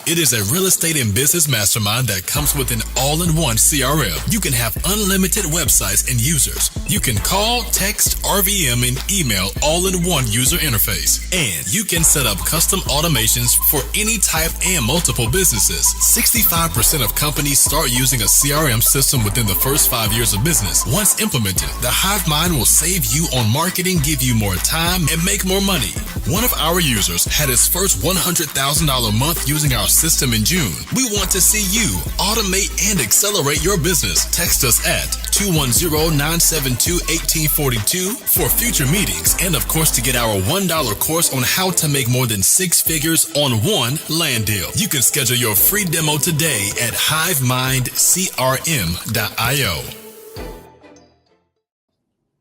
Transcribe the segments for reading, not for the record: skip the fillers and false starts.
It is a real estate and business mastermind that comes with an all-in-one CRM. You can have unlimited websites and users. You can call, text, RVM, and email all in one user interface. And you can set up custom automations for any type and multiple businesses. 65% of companies start using a CRM system within the first 5 years of business. Once implemented, the Hive Mind will save you on marketing, give you more time, and make more money. One of our users had his first $100,000 month using our system in June. We want to see you automate and accelerate your business. Text us at 210-972-1842 for future meetings and, of course, to get our $1 course on how to make more than 6 figures on one land deal. You can schedule your free demo today at hivemindcrm.io.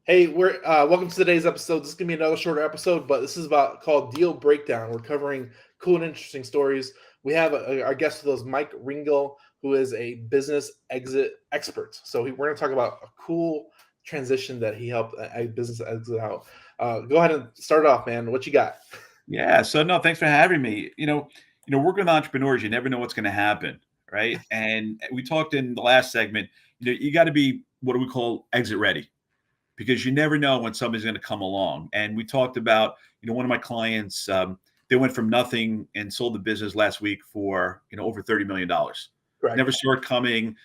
Hey, we're welcome to today's episode. This is gonna be another shorter episode, but this is called Deal Breakdown. We're covering cool and interesting stories. We have our guest with us, Mike Ringel, who is a business exit expert. So we're going to talk about a cool transition that he helped a business exit out. Go ahead and start off, man. What you got? Yeah. So no, thanks for having me. Working with entrepreneurs, you never know what's going to happen, right? And we talked in the last segment. You got to be what do we call exit ready, because you never know when somebody's going to come along. And we talked about, one of my clients. They went from nothing and sold the business last week for over $30 million. Right. Never saw it coming.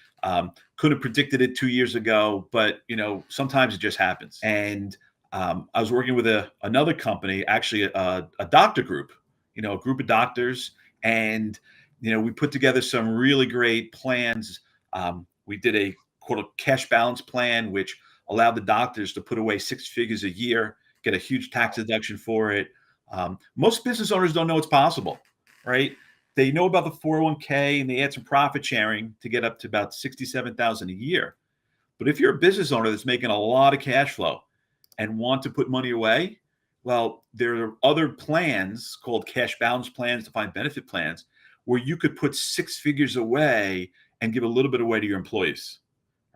Could have predicted it 2 years ago, but sometimes it just happens. And I was working with another company, actually a doctor group, a group of doctors, and we put together some really great plans. We did a cash balance plan, which allowed the doctors to put away 6 figures a year, get a huge tax deduction for it. Most business owners don't know it's possible, right? They know about the 401k and they add some profit sharing to get up to about $67,000 a year. But if you're a business owner that's making a lot of cash flow and want to put money away, well, there are other plans called cash balance plans, defined benefit plans, where you could put 6 figures away and give a little bit away to your employees,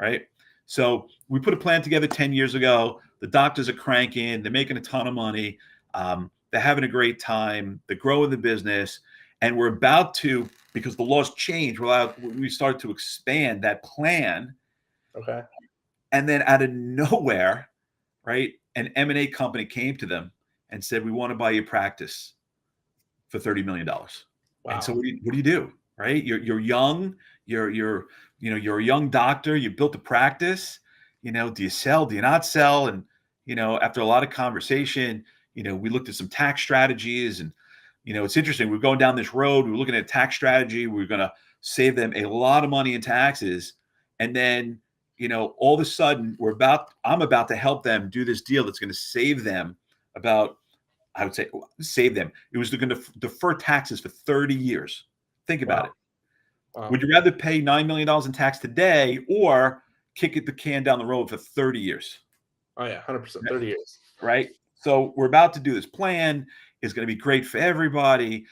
right? So we put a plan together 10 years ago. The doctors are cranking. They're making a ton of money. They're having a great time. They're growing the business. And we're about to, because the laws changed, we started to expand that plan. Okay. And then out of nowhere, right, an M&A company came to them and said, we want to buy your practice for $30 million. Wow. And so what do you do? Right? You're young. You're a young doctor. You built a practice. Do you sell? Do you not sell? And, after a lot of conversation, we looked at some tax strategies, and, it's interesting. We're going down this road. We're looking at a tax strategy. We're going to save them a lot of money in taxes. And then, all of a sudden I'm about to help them do this deal that's going to save them save them. It was going to defer taxes for 30 years. Think about it. Wow. Would you rather pay $9 million in tax today or kick the can down the road for 30 years? Oh yeah, 100%, 30 years. Right? So we're about to do this plan. It's going to be great for everybody.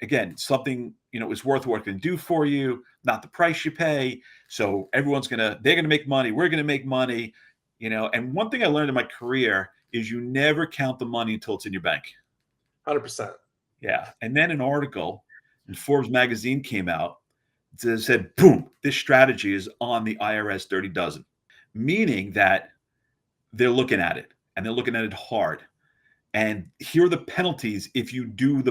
Again, something, is worth what it can do for you, not the price you pay. So they're going to make money. We're going to make money, and one thing I learned in my career is you never count the money until it's in your bank. 100%. Yeah. And then an article in Forbes magazine came out that said, boom, this strategy is on the IRS Dirty Dozen, meaning that they're looking at it and they're looking at it hard. And here are the penalties if you do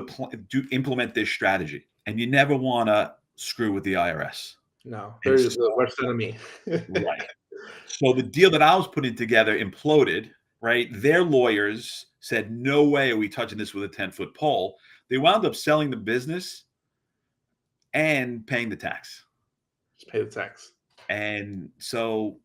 implement this strategy. And you never want to screw with the IRS. No, they're just the worst enemy. Right. So the deal that I was putting together imploded, right? Their lawyers said, no way are we touching this with a 10-foot pole. They wound up selling the business and paying the tax. Just pay the tax. And so,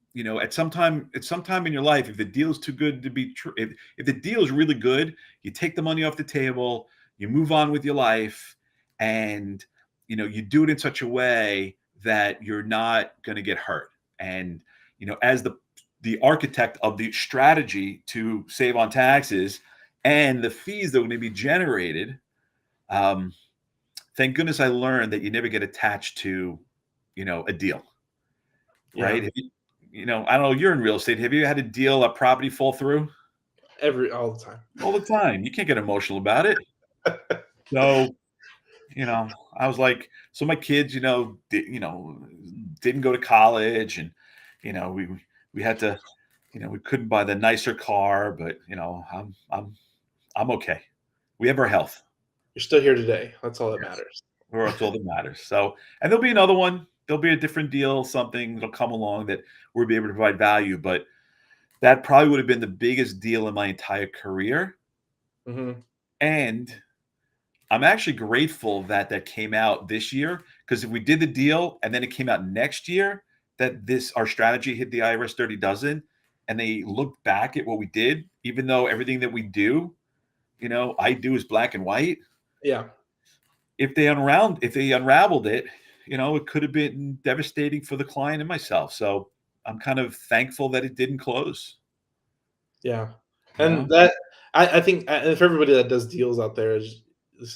at some time in your life, if the deal is too good to be true, if the deal is really good, you take the money off the table, you move on with your life, and you do it in such a way that you're not going to get hurt. And as the architect of the strategy to save on taxes and the fees that are going to be generated, thank goodness I learned that you never get attached to a deal. Yeah. Right? I don't know, you're in real estate. Have you had a property fall through? All the time. All the time. You can't get emotional about it. So, I was like, so my kids, didn't go to college, and we had to, we couldn't buy the nicer car, but I'm okay. We have our health. You're still here today. That's all that matters. That's all that matters. So, and there'll be another one. There'll be a different deal, something that'll come along that we'll be able to provide value. But that probably would have been the biggest deal in my entire career. Mm-hmm. And I'm actually grateful that came out this year, because if we did the deal and then it came out next year, that our strategy hit the IRS Dirty Dozen, and they looked back at what we did, even though everything that we do, I do is black and white. Yeah. If they unraveled it, it could have been devastating for the client and myself. So I'm kind of thankful that it didn't close. Yeah. And that, I think, if everybody that does deals out there is,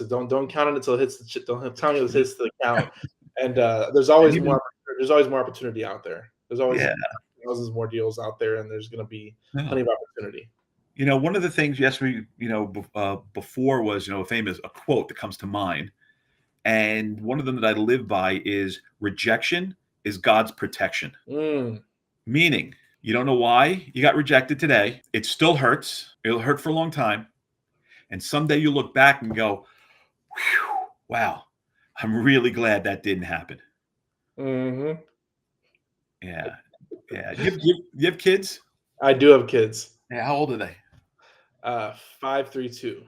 don't count it until it hits the don't count it until it hits the account. And there's always more opportunity out there. There's always thousands more deals out there, and there's going to be plenty of opportunity. One of the things before was, a quote that comes to mind. And one of them that I live by is, rejection is God's protection. Meaning, you don't know why you got rejected today. It still hurts. It'll hurt for a long time. And someday you look back and go, wow, I'm really glad that didn't happen. Mm-hmm. Yeah. You have kids? I do have kids. Yeah. How old are they? 5, 3, 2.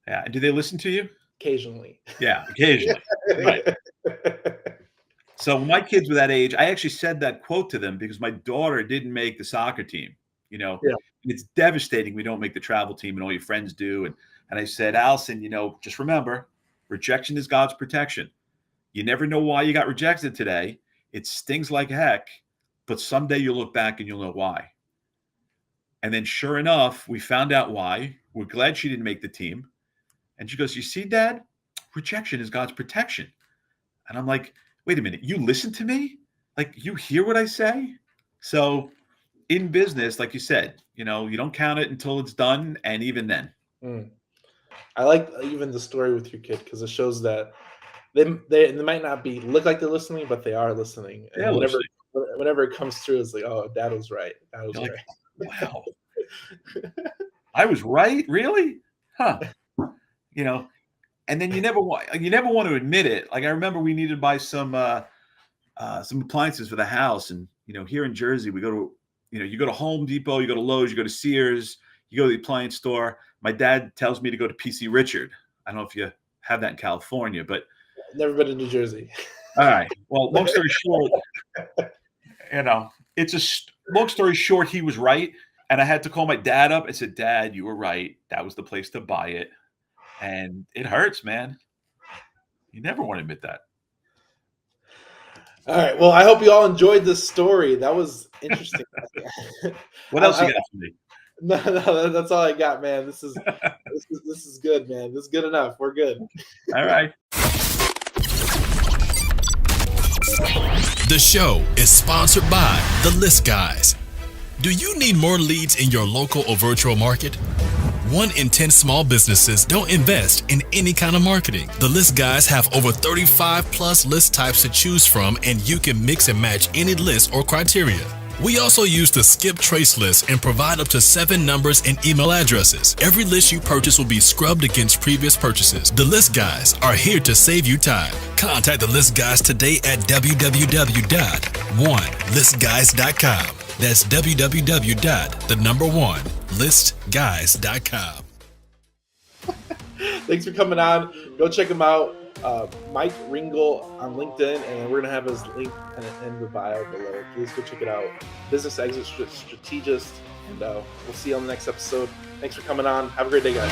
Yeah. And do they listen to you? Occasionally. Yeah, occasionally. Right. So when my kids were that age, I actually said that quote to them because my daughter didn't make the soccer team. It's devastating we don't make the travel team and all your friends do. And I said, Allison, just remember, rejection is God's protection. You never know why you got rejected today. It stings like heck, but someday you'll look back and you'll know why. And then sure enough, we found out why. We're glad she didn't make the team. And she goes, you see, Dad, rejection is God's protection. And I'm like, wait a minute, you listen to me? Like, you hear what I say? So in business, like you said, you don't count it until it's done. And even then. I like even the story with your kid, because it shows that they might not look like they're listening, but they are listening. And whenever it comes through, it's like, oh, Dad was right. Dad was right. Like, wow. I was right? Really? Huh. And then you never want to admit it. Like, I remember we needed to buy some appliances for the house, and here in Jersey, we go to you go to Home Depot, you go to Lowe's, you go to Sears, you go to the appliance store. My dad tells me to go to PC Richard. I don't know if you have that in California, but never been to New Jersey. All right. Well, long story short, long story short, he was right, and I had to call my dad up and said, Dad, you were right. That was the place to buy it. And it hurts, man. You never want to admit that. All right. Well, I hope you all enjoyed this story. That was interesting. What else you got for me? No, that's all I got, man. This is good, man. This is good enough. We're good. All right. The show is sponsored by The List Guys. Do you need more leads in your local or virtual market? 1 in 10 small businesses don't invest in any kind of marketing. The List Guys have over 35 plus list types to choose from, and you can mix and match any list or criteria. We also use the skip trace list and provide up to 7 numbers and email addresses. Every list you purchase will be scrubbed against previous purchases. The List Guys are here to save you time. Contact the List Guys today at www.onelistguys.com. That's www.1listguys.com. Thanks for coming on. Go check him out. Mike Ringel on LinkedIn, and we're going to have his link in the bio below. Please go check it out. Business Exit Strategist, and we'll see you on the next episode. Thanks for coming on. Have a great day, guys.